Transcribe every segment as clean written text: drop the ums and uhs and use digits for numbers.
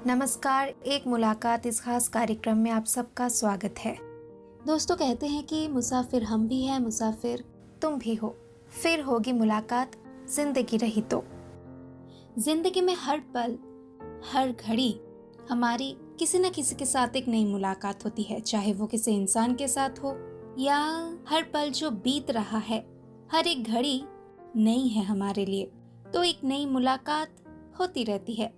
नमस्कार, एक मुलाकात इस खास कार्यक्रम में आप सबका स्वागत है। दोस्तों, कहते हैं कि मुसाफिर हम भी हैं, मुसाफिर तुम भी हो। फिर होगी मुलाकात, जिंदगी रही तो। जिंदगी में हर पल, हर घड़ी हमारी किसी न किसी के साथ एक नई मुलाकात होती है, चाहे वो किसी इंसान के साथ हो या हर पल जो बीत रहा है, हर एक घड़ी नई है हमारे लिए। तो एक नई मुलाकात होती रहती है,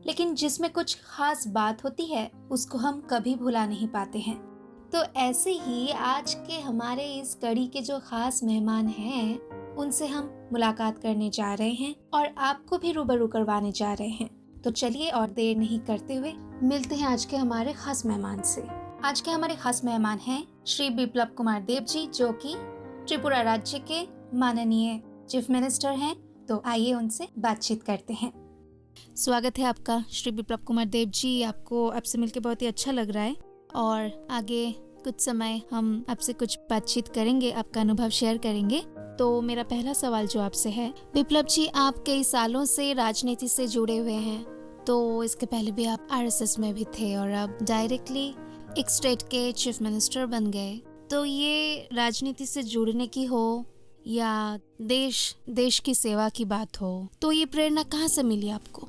लेकिन जिसमें कुछ खास बात होती है उसको हम कभी भुला नहीं पाते हैं। तो ऐसे ही आज के हमारे इस कड़ी के जो खास मेहमान हैं, उनसे हम मुलाकात करने जा रहे हैं और आपको भी रूबरू करवाने जा रहे हैं। तो चलिए और देर नहीं करते हुए मिलते हैं आज के हमारे खास मेहमान से। आज के हमारे खास मेहमान हैं श्री बिप्लब कुमार देव जी, जो कि त्रिपुरा राज्य के माननीय चीफ मिनिस्टर हैं। तो आइए उनसे बातचीत करते हैं। स्वागत है आपका श्री बिप्लब कुमार देव जी। आपसे मिलकर बहुत ही अच्छा लग रहा है और आगे कुछ समय हम आपसे कुछ बातचीत करेंगे, आपका अनुभव शेयर करेंगे। तो मेरा पहला सवाल जो आपसे है, बिप्लब जी, आप कई सालों से राजनीति से जुड़े हुए हैं। तो इसके पहले भी आप आरएसएस में भी थे और अब डायरेक्टली एक स्टेट के चीफ मिनिस्टर बन गए। तो ये राजनीति से जुड़ने की हो या देश की सेवा की बात हो, तो ये प्रेरणा कहाँ से मिली आपको?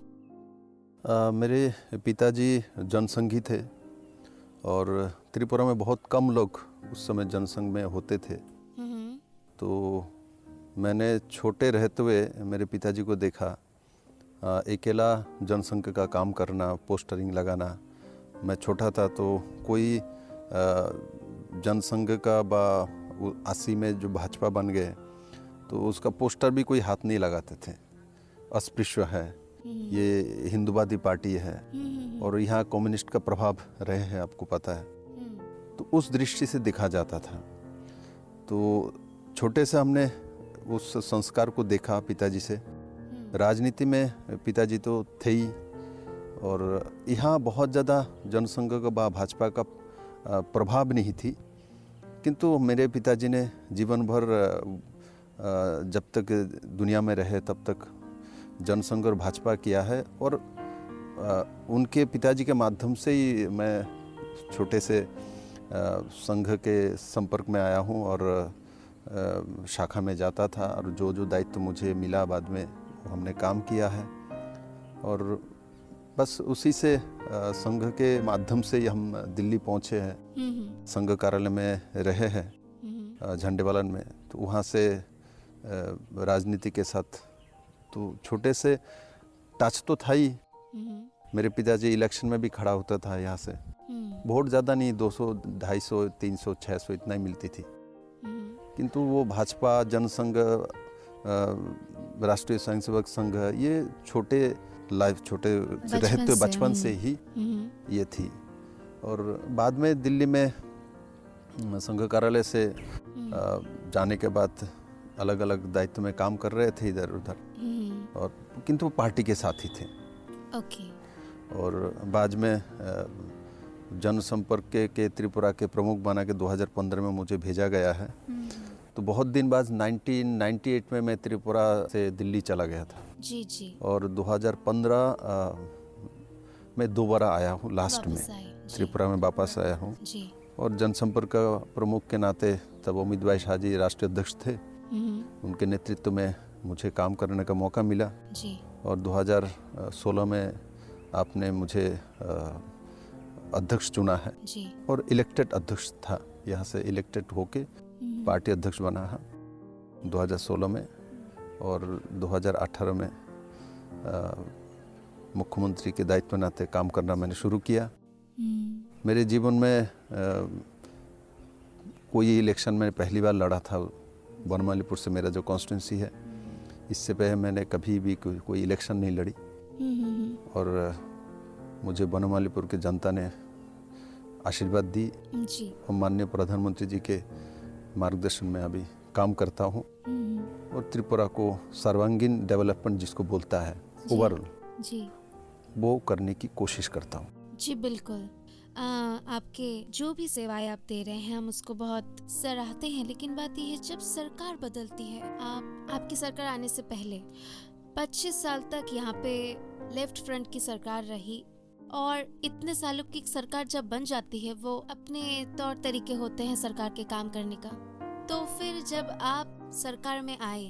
मेरे पिताजी जनसंघी थे और त्रिपुरा में बहुत कम लोग उस समय जनसंघ में होते थे। तो मैंने छोटे रहते हुए मेरे पिताजी को देखा अकेला जनसंघ का काम करना, पोस्टरिंग लगाना। मैं छोटा था तो कोई जनसंघ का 80 में जो भाजपा बन गए तो उसका पोस्टर भी कोई हाथ नहीं लगाते थे। अस्पृश्य है, ये हिंदूवादी पार्टी है और यहाँ कम्युनिस्ट का प्रभाव रहे हैं, आपको पता है। तो उस दृष्टि से देखा जाता था। तो छोटे से हमने उस संस्कार को देखा पिताजी से। राजनीति में पिताजी तो थे ही और यहाँ बहुत ज़्यादा जनसंघ का भाजपा का प्रभाव नहीं थी, किंतु मेरे पिताजी ने जीवन भर जब तक दुनिया में रहे तब तक जनसंघ और भाजपा किया है। और उनके पिताजी के माध्यम से ही मैं छोटे से संघ के संपर्क में आया हूँ और शाखा में जाता था और जो दायित्व मुझे मिला बाद में हमने काम किया है। और बस उसी से संघ के माध्यम से ही हम दिल्ली पहुँचे हैं। संघ कार्यालय में रहे हैं झंडेवालन में। तो वहाँ से राजनीति के साथ तो छोटे से टच तो था ही। मेरे पिताजी इलेक्शन में भी खड़ा होता था यहाँ से। वोट ज़्यादा नहीं, 200, 250, 300, 600 इतना ही मिलती थी। किंतु वो भाजपा, जनसंघ, राष्ट्रीय स्वयंसेवक संघ, ये छोटे रहते बचपन से ही ये थी। और बाद में दिल्ली में संघ कार्यालय से जाने के बाद अलग अलग दायित्व में काम कर रहे थे इधर उधर, और किंतु पार्टी के साथ ही थे। और बाद में जनसंपर्क के त्रिपुरा के प्रमुख बना के 2015 में मुझे भेजा गया है। तो बहुत दिन बाद 1998 में मैं त्रिपुरा से दिल्ली चला गया था। जी। और 2015 में दोबारा आया हूँ, लास्ट में त्रिपुरा में वापस आया हूँ। और जनसंपर्क का प्रमुख के नाते तब अमित भाई शाह जी राष्ट्रीय अध्यक्ष थे। उनके नेतृत्व में मुझे काम करने का मौका मिला। और 2016 में आपने मुझे अध्यक्ष चुना है और इलेक्टेड अध्यक्ष था। यहाँ से इलेक्टेड होके पार्टी अध्यक्ष बना है 2016 में। और 2018 में मुख्यमंत्री के दायित्व नाते काम करना मैंने शुरू किया। मेरे जीवन में कोई इलेक्शन में पहली बार लड़ा था बनमालीपुर से, मेरा जो कॉन्स्टिट्यूंसी है। इससे पहले मैंने कभी भी कोई इलेक्शन नहीं लड़ी। और मुझे बनमालीपुर की जनता ने आशीर्वाद दी और माननीय प्रधानमंत्री जी के मार्गदर्शन में अभी काम करता हूँ। और त्रिपुरा को सर्वांगीण डेवलपमेंट जिसको बोलता है ओवरऑल, वो करने की कोशिश करता हूँ। जी बिल्कुल। आपके जो भी सेवाएं आप दे रहे हैं हम उसको बहुत सराहते हैं, लेकिन बात यह है जब सरकार बदलती है, आपकी सरकार आने से पहले 25 साल तक यहाँ पे लेफ्ट फ्रंट की सरकार रही और इतने सालों की सरकार जब बन जाती है, वो अपने तौर तरीके होते हैं सरकार के काम करने का। तो फिर जब आप सरकार में आए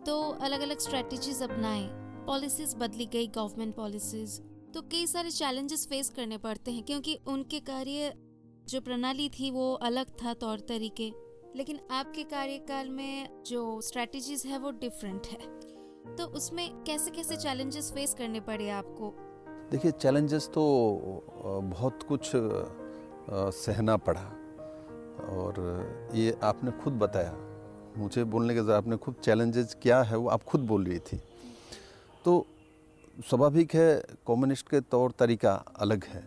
तो अलग अलग स्ट्रेटजीज अपनाए, पॉलिसीज बदली गई, गवर्नमेंट पॉलिसीज, तो कई सारे चैलेंजेस फेस करने पड़ते हैं क्योंकि उनके कार्य जो प्रणाली थी वो अलग था, तौर तरीके, लेकिन आपके कार्यकाल में जो स्ट्रेटजीज है वो डिफरेंट है। तो उसमें कैसे कैसे चैलेंजेस फेस करने पड़े आपको? देखिए, चैलेंजेस तो बहुत कुछ सहना पड़ा, और ये आपने खुद बताया, मुझे बोलने के ज़रा आपने खुद चैलेंजेस क्या है वो आप खुद बोल रही थी। तो स्वाभाविक है, कम्युनिस्ट के तौर तरीका अलग है,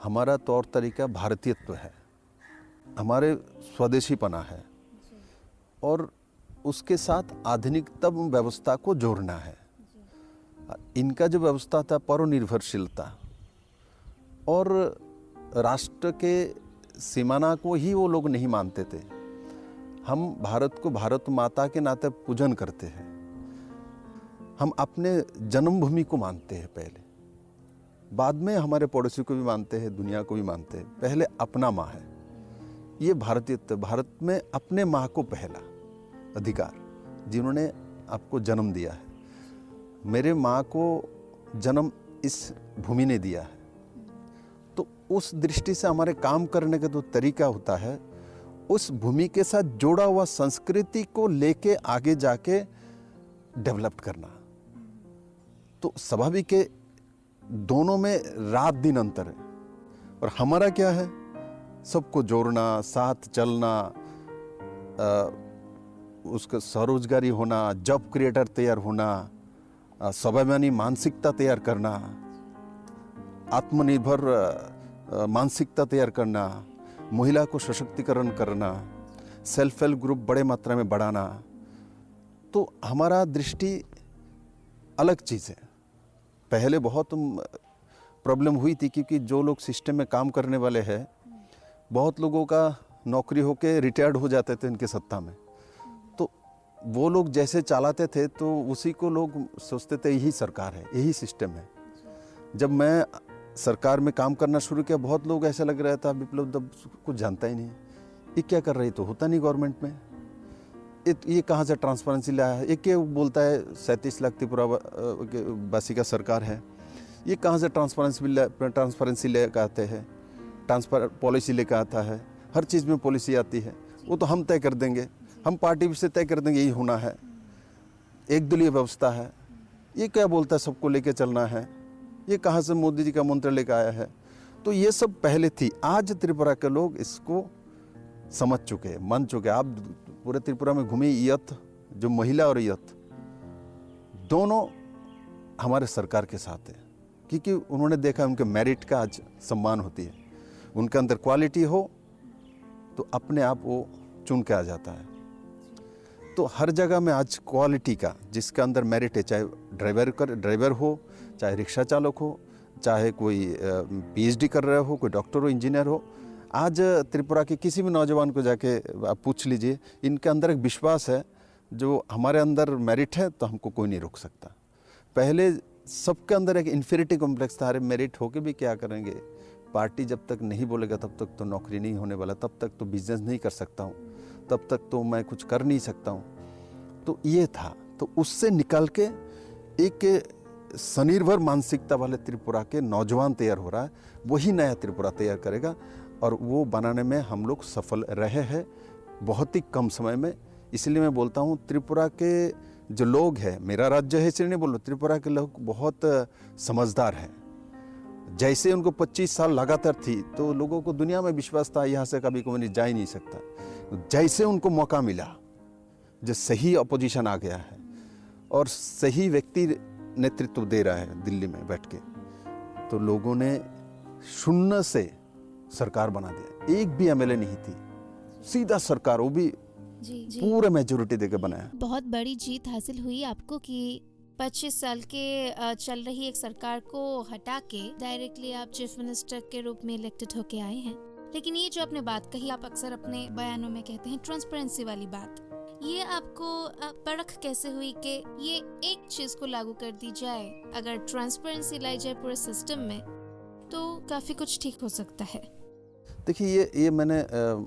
हमारा तौर तरीका भारतीयत्व है, हमारे स्वदेशीपना है, और उसके साथ आधुनिकतम व्यवस्था को जोड़ना है। इनका जो व्यवस्था था परनिर्भरशीलता और राष्ट्र के सीमाना को ही वो लोग नहीं मानते थे। हम भारत को भारत माता के नाते पूजन करते हैं, हम अपने जन्मभूमि को मानते हैं पहले, बाद में हमारे पड़ोसी को भी मानते हैं, दुनिया को भी मानते हैं, पहले अपना माँ है। ये भारतीयत्व, भारत में अपने माँ को पहला अधिकार, जिन्होंने आपको जन्म दिया है। मेरे माँ को जन्म इस भूमि ने दिया है, तो उस दृष्टि से हमारे काम करने का जो तरीका होता है, उस भूमि के साथ जोड़ा हुआ संस्कृति को लेके आगे जाके डेवलप करना। तो स्वाभाविक है, दोनों में रात दिन अंतर है, और हमारा क्या है, सबको जोड़ना, साथ चलना, उसका स्वरोजगारी होना, जॉब क्रिएटर तैयार होना, स्वाभिमानी मानसिकता तैयार करना, आत्मनिर्भर मानसिकता तैयार करना, महिला को सशक्तिकरण करना, सेल्फ हेल्प ग्रुप बड़े मात्रा में बढ़ाना। तो हमारा दृष्टि अलग चीज़ है। पहले बहुत प्रॉब्लम हुई थी, क्योंकि जो लोग सिस्टम में काम करने वाले हैं, बहुत लोगों का नौकरी होके रिटायर्ड हो जाते थे इनके सत्ता में, तो वो लोग जैसे चलाते थे तो उसी को लोग सोचते थे यही सरकार है, यही सिस्टम है। जब मैं सरकार में काम करना शुरू किया, बहुत लोग ऐसा लग रहा था विप्लव तब कुछ जानता ही नहीं, ये क्या कर रही, तो होता नहीं गवर्नमेंट में, ये कहाँ से ट्रांसपेरेंसी लाया है, ये क्या बोलता है 37 लाख त्रिपुरा वासी का सरकार है, ये कहाँ से ट्रांसपेरेंसी लेकर आते हैं, ट्रांसपर पॉलिसी लेकर आता है, हर चीज़ में पॉलिसी आती है, वो तो हम तय कर देंगे, हम पार्टी से तय कर देंगे, यही होना है, एक दलीय व्यवस्था है, ये क्या बोलता है सबको लेके चलना है, ये कहाँ से मोदी जी का मंत्र लेकर आया है। तो ये सब पहले थी। आज त्रिपुरा के लोग इसको समझ चुके, मान चुके। आप पूरे त्रिपुरा में घूमी, यथ जो महिला और यथ दोनों हमारे सरकार के साथ है, क्योंकि उन्होंने देखा उनके मेरिट का आज सम्मान होती है, उनके अंदर क्वालिटी हो तो अपने आप वो चुन के आ जाता है। तो हर जगह में आज क्वालिटी का, जिसके अंदर मेरिट है, चाहे ड्राइवर हो, चाहे रिक्शा चालक हो, चाहे कोई पीएचडी कर रहे हो, कोई डॉक्टर हो, इंजीनियर हो, आज त्रिपुरा के किसी भी नौजवान को जाके आप पूछ लीजिए, इनके अंदर एक विश्वास है, जो हमारे अंदर मेरिट है तो हमको कोई नहीं रोक सकता। पहले सबके अंदर एक इन्फीरिटी कॉम्प्लेक्स था, अरे मेरिट होके भी क्या करेंगे, पार्टी जब तक नहीं बोलेगा तब तक तो नौकरी नहीं होने वाला, तब तक तो बिजनेस नहीं कर सकता हूँ, तब तक तो मैं कुछ कर नहीं सकता हूँ। तो ये था, तो उससे निकल के एक स्वनिर्भर मानसिकता वाले त्रिपुरा के नौजवान तैयार हो रहा है, वही नया त्रिपुरा तैयार करेगा, और वो बनाने में हम लोग सफल रहे हैं बहुत ही कम समय में। इसलिए मैं बोलता हूँ, त्रिपुरा के जो लोग हैं, मेरा राज्य है इसलिए नहीं बोल रहा, त्रिपुरा के लोग बहुत समझदार हैं। जैसे उनको 25 साल लगातार थी, तो लोगों को दुनिया में विश्वास था यहाँ से कभी कम्युनिस्ट जा ही नहीं सकता। जैसे उनको मौका मिला, जो सही अपोजिशन आ गया है और सही व्यक्ति नेतृत्व दे रहा है दिल्ली में बैठ के, तो लोगों ने शून्य से सरकार बना दिया। एक भी एमएलए नहीं थी, सीधा सरकार, वो भी जी। पूरे मेजोरिटी देकर बनाया। बहुत बड़ी जीत हासिल हुई आपको कि 25 साल के चल रही एक सरकार को हटा के डायरेक्टली आप चीफ मिनिस्टर के रूप में इलेक्टेड होके आए हैं। लेकिन ये जो आपने बात कही, आप अक्सर अपने बयानों में कहते हैं ट्रांसपेरेंसी वाली बात, ये आपको परख कैसे हुई कि ये एक चीज को लागू कर दी जाए, अगर ट्रांसपेरेंसी लाई जाए पूरे सिस्टम में तो काफ़ी कुछ ठीक हो सकता है। देखिए ये मैंने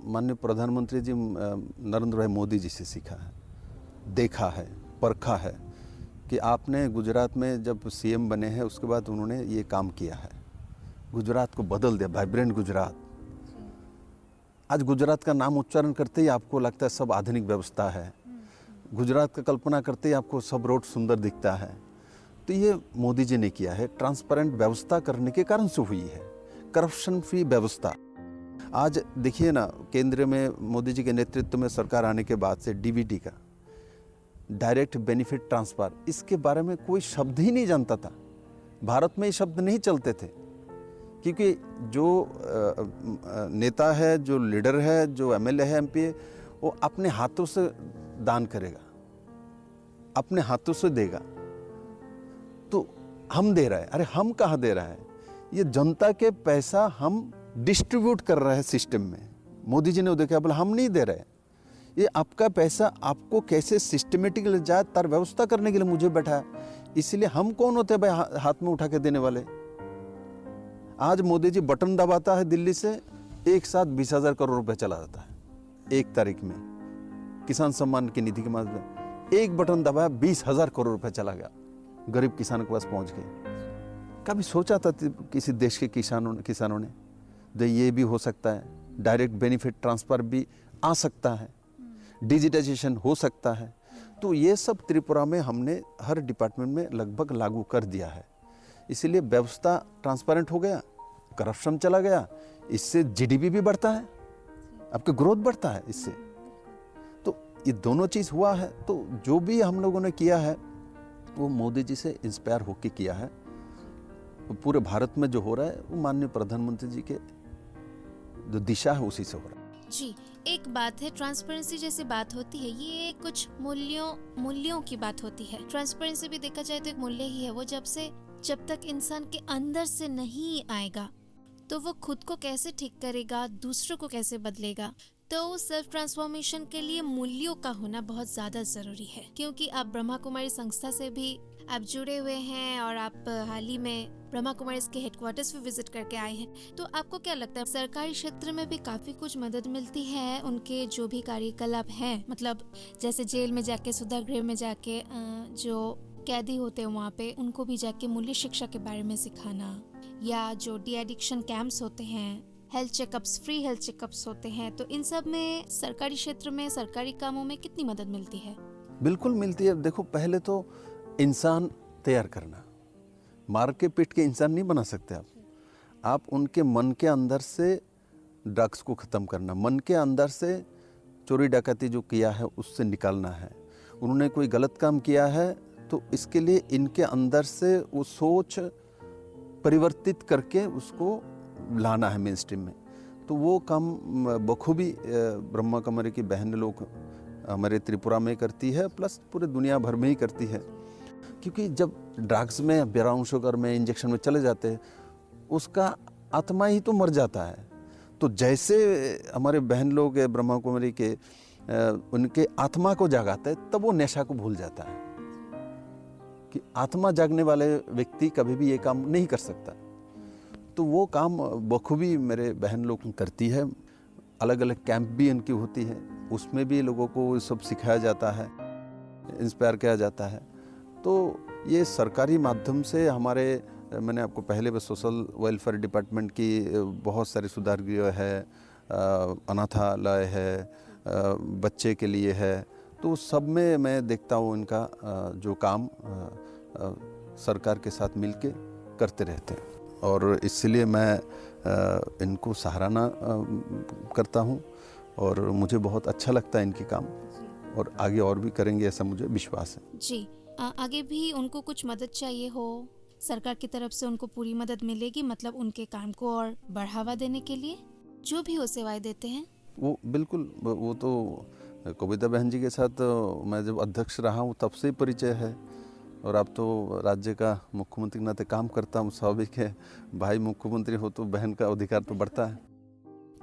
माननीय प्रधानमंत्री जी नरेंद्र भाई मोदी जी से सीखा है, देखा है, परखा है कि आपने गुजरात में जब सीएम बने हैं उसके बाद उन्होंने ये काम किया है, गुजरात को बदल दिया, वाइब्रेंट गुजरात। आज गुजरात का नाम उच्चारण करते ही आपको लगता है सब आधुनिक व्यवस्था है, गुजरात का कल्पना करते ही आपको सब रोड सुंदर दिखता है। तो ये मोदी जी ने किया है, ट्रांसपेरेंट व्यवस्था करने के कारण से हुई है, करप्शन फ्री व्यवस्था। आज देखिए ना, केंद्र में मोदी जी के नेतृत्व में सरकार आने के बाद से डीबीटी का, डायरेक्ट बेनिफिट ट्रांसफर, इसके बारे में कोई शब्द ही नहीं जानता था। भारत में ये शब्द नहीं चलते थे, क्योंकि जो नेता है, जो लीडर है, जो एमएलए है, एमपी है, वो अपने हाथों से दान करेगा, अपने हाथों से देगा। तो हम दे रहे हैं, अरे हम कहाँ दे रहा है, ये जनता के पैसा हम डिस्ट्रीब्यूट कर रहे हैं सिस्टम में। मोदी जी ने वो देखा, बोला हम नहीं दे रहे, ये आपका पैसा आपको कैसे सिस्टमेटिकली जाए तार व्यवस्था करने के लिए मुझे बैठा है। इसलिए हम कौन होते हैं भाई हाथ में उठा के देने वाले। आज मोदी जी बटन दबाता है, दिल्ली से एक साथ 20,000 करोड़ रुपए चला जाता है एक तारीख में, किसान सम्मान की निधि के माध्यम एक बटन दबाया 20,000 करोड़ रुपए चला गया, गरीब किसान के पास पहुंच गए। कभी सोचा था किसी देश के किसानों ने ये भी हो सकता है, डायरेक्ट बेनिफिट ट्रांसफर भी आ सकता है, डिजिटाइजेशन हो सकता है। तो ये सब त्रिपुरा में हमने हर डिपार्टमेंट में लगभग लागू कर दिया है। इसीलिए व्यवस्था ट्रांसपेरेंट हो गया, करप्शन चला गया, इससे जीडीपी भी बढ़ता है, आपका ग्रोथ बढ़ता है इससे। तो ये दोनों चीज़ हुआ है। तो जो भी हम लोगों ने किया है वो मोदी जी से इंस्पायर होके किया है। पूरे भारत में जो हो रहा है वो माननीय प्रधानमंत्री जी के जो दिशा है उसी से हो रहा है। जी, एक बात है, ट्रांसपेरेंसी जैसी बात होती है, ये कुछ मूल्यों की बात होती है। ट्रांसपेरेंसी भी देखा जाए तो एक मूल्य ही है, वो जब तक इंसान के अंदर से नहीं आएगा तो वो खुद को कैसे ठीक करेगा, दूसरों को कैसे बदलेगा। तो सेल्फ ट्रांसफॉर्मेशन के लिए मूल्यों का होना बहुत ज्यादा जरूरी है। क्योंकि आप ब्रह्मा कुमारी संस्था से भी आप जुड़े हुए हैं और आप हाल ही में ब्रह्मा कुमारी के हेडक्वार्टर्स भी विजिट करके आए हैं, तो आपको क्या लगता है सरकारी क्षेत्र में भी काफी कुछ मदद मिलती है उनके जो भी कार्यकलाप हैं? मतलब जैसे जेल में जाके, सुधार गृह में जाके जो कैदी होते हैं वहाँ पे उनको भी जाके मूल्य शिक्षा के बारे में सिखाना, या जो डी एडिक्शन कैंप्स होते हैं, health checkups, free health checkups होते हैं, तो इन सब में सरकारी क्षेत्र में, सरकारी कामों में कितनी मदद मिलती है? बिल्कुल मिलती है। देखो, पहले तो इंसान तैयार करना, मार के पीट के इंसान नहीं बना सकते आप उनके मन के अंदर से ड्रग्स को ख़त्म करना, मन के अंदर से चोरी डकैती जो किया है उससे निकालना है। उन्होंने कोई गलत काम किया है तो इसके लिए इनके अंदर से वो सोच परिवर्तित करके उसको लाना है मेन स्ट्रीम में। तो वो काम बखूबी ब्रह्मा कुमारी की बहन लोग हमारे त्रिपुरा में करती है, प्लस पूरे दुनिया भर में ही करती है। क्योंकि जब ड्रग्स में, ब्राउन शुगर में, इंजेक्शन में चले जाते हैं, उसका आत्मा ही तो मर जाता है। तो जैसे हमारे बहन लोग ब्रह्मा कुमारी के उनके आत्मा को जगाता है, तब वो नशा को भूल जाता है। कि आत्मा जागने वाले व्यक्ति कभी भी ये काम नहीं कर सकता। तो वो काम बखूबी मेरे बहन लोग करती है। अलग अलग कैंप भी इनकी होती है, उसमें भी लोगों को सब सिखाया जाता है, इंस्पायर किया जाता है। तो ये सरकारी माध्यम से हमारे, मैंने आपको पहले भी सोशल वेलफेयर डिपार्टमेंट की बहुत सारे सुधार गृह है, अनाथालय है, बच्चे के लिए है, तो सब में मैं देखता हूँ इनका जो काम सरकार के साथ मिलके करते रहते हैं। और इसलिए मैं इनको सराहना करता हूँ और मुझे बहुत अच्छा लगता है इनकी काम, और आगे और भी करेंगे ऐसा मुझे विश्वास है। जी, आगे भी उनको कुछ मदद चाहिए हो, सरकार की तरफ से उनको पूरी मदद मिलेगी, मतलब उनके काम को और बढ़ावा देने के लिए जो भी वो सेवाएं देते हैं? वो बिल्कुल, वो तो कविता बहन जी के साथ मैं जब अध्यक्ष रहा हूँ तब से परिचय है, और अब तो राज्य का मुख्यमंत्री के नाते काम करता हूँ। स्वाभाविक है, भाई मुख्यमंत्री हो तो बहन का अधिकार तो बढ़ता है।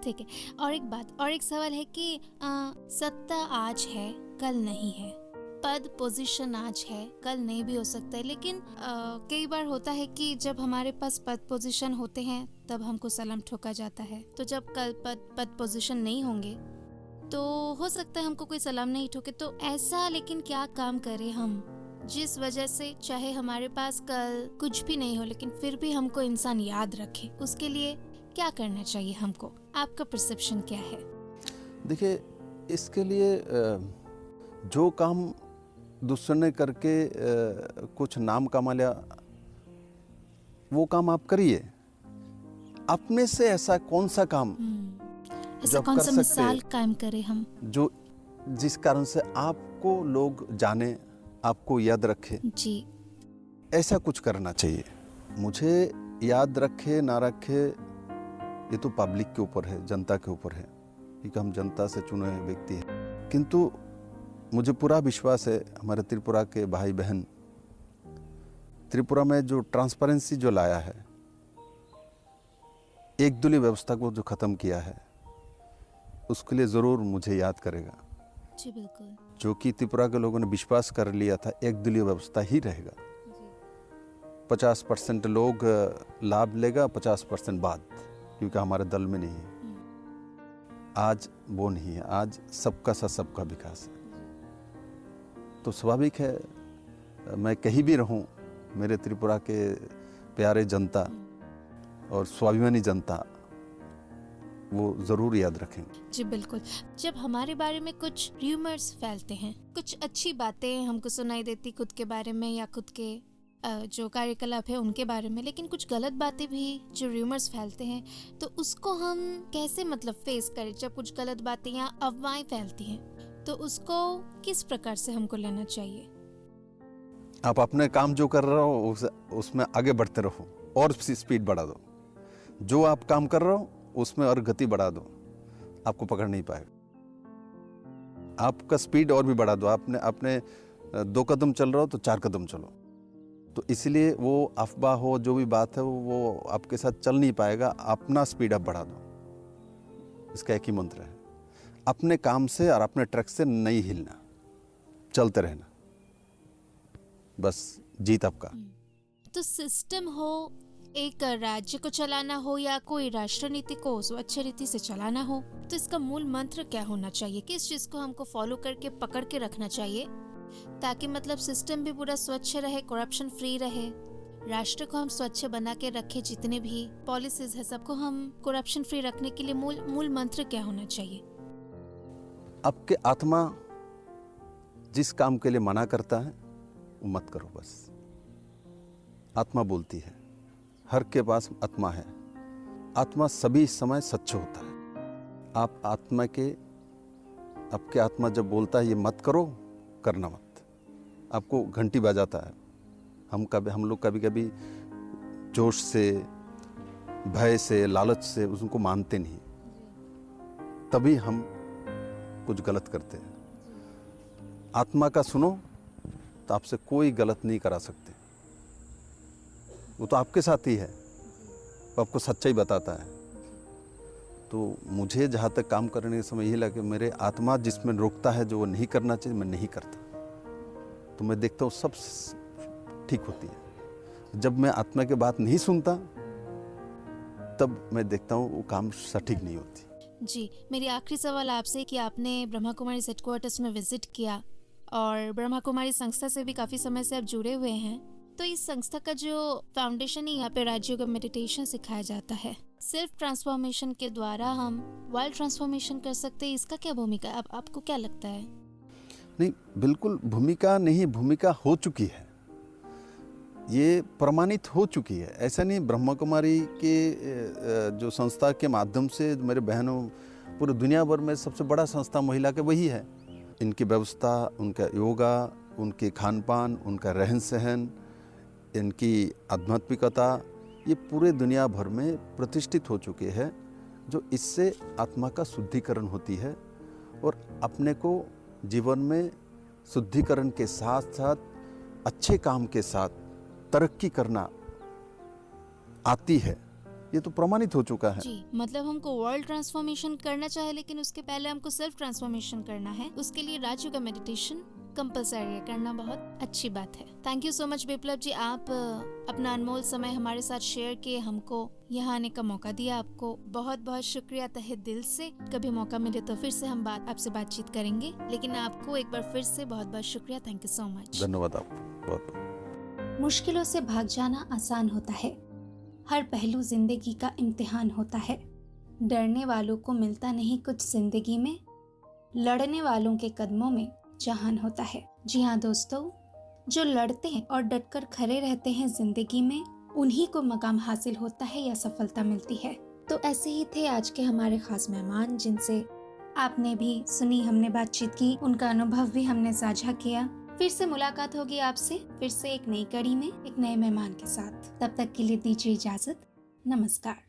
ठीक है। और एक बात, और एक सवाल है कि सत्ता आज है, कल नहीं है, पद पोजीशन आज है, कल नहीं भी हो सकता है, लेकिन कई बार होता है कि जब हमारे पास पद पोजीशन होते हैं तब हमको सलाम ठोका जाता है। तो जब कल पद पोजीशन नहीं होंगे तो हो सकता है हमको कोई सलाम नहीं ठोके। तो ऐसा लेकिन क्या काम करें हम जिस वजह से चाहे हमारे पास कल कुछ भी नहीं हो लेकिन फिर भी हमको इंसान याद रखे, उसके लिए क्या करना चाहिए हमको? आपका परसेप्शन क्या है? देखिए, इसके लिए जो काम दूसरे ने करके कुछ नाम कमा लिया, वो काम आप करिए। अपने से ऐसा कौन सा काम ऐसा कौन सा मिसाल कायम करें हम जो जिस कारण से आपको लोग जाने, आपको याद रखे जी। ऐसा कुछ करना चाहिए। मुझे याद रखे ना रखे ये तो पब्लिक के ऊपर है, जनता के ऊपर है, क्योंकि हम जनता से चुने हुए व्यक्ति हैं। किंतु मुझे पूरा विश्वास है हमारे त्रिपुरा के भाई बहन त्रिपुरा में जो ट्रांसपेरेंसी जो लाया है, एक दलीय व्यवस्था को जो खत्म किया है, उसके लिए जरूर मुझे याद करेगा। जी बिल्कुल। जो कि त्रिपुरा के लोगों ने विश्वास कर लिया था एक दलीय व्यवस्था ही रहेगा, 50% लोग लाभ लेगा, 50% बाद, क्योंकि हमारे दल में नहीं है। आज वो नहीं है, आज सबका साथ सबका विकास है। तो स्वाभाविक है मैं कहीं भी रहूं, मेरे त्रिपुरा के प्यारे जनता और स्वाभिमानी जनता वो जरूर याद रखेंगे। जी बिल्कुल। जब हमारे बारे में कुछ र्यूमर्स फैलते हैं, कुछ अच्छी बातें हमको सुनाई देती खुद के बारे में या खुद के जो कार्यकलाप है उनके बारे में, लेकिन कुछ गलत बातें भी जो र्यूमर्स फैलते हैं, तो उसको हम कैसे मतलब फेस करें? जब कुछ गलत बातें या अफवाहें फैलती हैं तो उसको किस प्रकार से हमको लेना चाहिए? आप अपने काम जो कर रहे हो उसमें आगे बढ़ते रहो और स्पीड बढ़ा दो। जो आप काम कर रहे हो उसमें और गति बढ़ा दो, आपको पकड़ नहीं पाएगा। आपका स्पीड और भी बढ़ा दो। आपने अपने 2 कदम चल रहे हो तो 4 कदम चलो। तो इसलिए वो अफवाह हो, जो भी बात है वो आपके साथ चल नहीं पाएगा। अपना स्पीड अप बढ़ा दो। इसका एक ही मंत्र है, अपने काम से और अपने ट्रैक से नहीं हिलना, चलते रहना, बस जीत आपका। तो सिस्टम हो, एक राज्य को चलाना हो या कोई राष्ट्र नीति को स्वच्छ रीति से चलाना हो, तो इसका मूल मंत्र क्या होना चाहिए? किस चीज को हमको फॉलो करके पकड़ के रखना चाहिए ताकि मतलब सिस्टम भी पूरा स्वच्छ रहे, करप्शन फ्री रहे, राष्ट्र को हम स्वच्छ बना के रखे, जितने भी पॉलिसीज है सबको हम करप्शन फ्री रखने के लिए मूल मंत्र क्या होना चाहिए? आपके आत्मा जिस काम के लिए मना करता है वो मत करो। बस आत्मा बोलती है, हर के पास आत्मा है। आत्मा सभी समय सच्च होता है। आप आपके आत्मा जब बोलता है ये मत करो, करना मत, आपको घंटी बजाता है। हम लोग कभी कभी जोश से, भय से, लालच से उसको मानते नहीं, तभी हम कुछ गलत करते हैं। आत्मा का सुनो तो आपसे कोई गलत नहीं करा सकते। वो तो आपके साथ ही है, वो आपको सच्चाई बताता है। तो मुझे जहाँ तक काम करने के समय यही लगा कि मेरे आत्मा जिसमें रोकता है, जो वो नहीं करना चाहिए, मैं नहीं करता। तो मैं देखता हूँ सब ठीक होती है। जब मैं आत्मा की बात नहीं सुनता तब मैं देखता हूँ वो काम सटीक नहीं होती। जी, मेरी आखिरी सवाल आपसे कि आपने ब्रह्मा कुमारी हेडक्वार्टर्स में विजिट किया और ब्रह्मा कुमारी संस्था से भी काफ़ी समय से आप जुड़े हुए हैं, तो इस संस्था का जो फाउंडेशन है, यहाँ पे राज्यों का मेडिटेशन सिखाया जाता है। सेल्फ ट्रांसफॉर्मेशन के द्वारा हम वर्ल्ड ट्रांसफॉर्मेशन कर सकते हैं, इसका क्या भूमिका है? आपको क्या लगता है? नहीं, बिल्कुल भूमिका नहीं, भूमिका हो चुकी है, ये प्रमाणित हो चुकी है। ऐसा नहीं, ब्रह्मा कुमारी के जो संस्था के माध्यम से मेरे बहनों पूरे दुनिया भर में सबसे बड़ा संस्था महिला के वही है। इनकी व्यवस्था, उनका योगा, उनके खान पान, उनका रहन सहन, इनकी आध्यात्मिकता, ये पूरे दुनिया भर में प्रतिष्ठित हो चुके हैं, जो इससे आत्मा का शुद्धिकरण होती है और अपने को जीवन में शुद्धिकरण के साथ साथ अच्छे काम के साथ तरक्की करना आती है। ये तो प्रमाणित हो चुका है। जी, मतलब हमको वर्ल्ड ट्रांसफॉर्मेशन करना चाहे, लेकिन उसके पहले हमको सेल्फ ट्रांसफॉर्मेशन करना है। उसके लिए राज्यों का मेडिटेशन कंपलसरी है, करना बहुत अच्छी बात है। Thank you so much Biplab ji, आप अपना अनमोल समय हमारे साथ शेयर किए, हमको यहाँ आने का मौका दिया। आपको बहुत बहुत शुक्रिया तहे दिल से। कभी मौका मिले तो फिर से हम आपसे बातचीत करेंगे, लेकिन आपको एक बार फिर से बहुत बहुत शुक्रिया। Thank you so much. धन्यवाद आपको बहुत। मुश्किलों से भाग जाना आसान होता है, हर पहलू जिंदगी का इम्तिहान होता है। डरने वालों को मिलता नहीं कुछ जिंदगी में, लड़ने वालों के कदमों में जहान होता है। जी हाँ दोस्तों, जो लड़ते हैं और डटकर खड़े रहते हैं जिंदगी में, उन्हीं को मकाम हासिल होता है या सफलता मिलती है। तो ऐसे ही थे आज के हमारे खास मेहमान, जिनसे आपने भी सुनी, हमने बातचीत की, उनका अनुभव भी हमने साझा किया। फिर से मुलाकात होगी आपसे, फिर से एक नई कड़ी में एक नए मेहमान के साथ। तब तक के लिए दीजिए इजाजत। नमस्कार।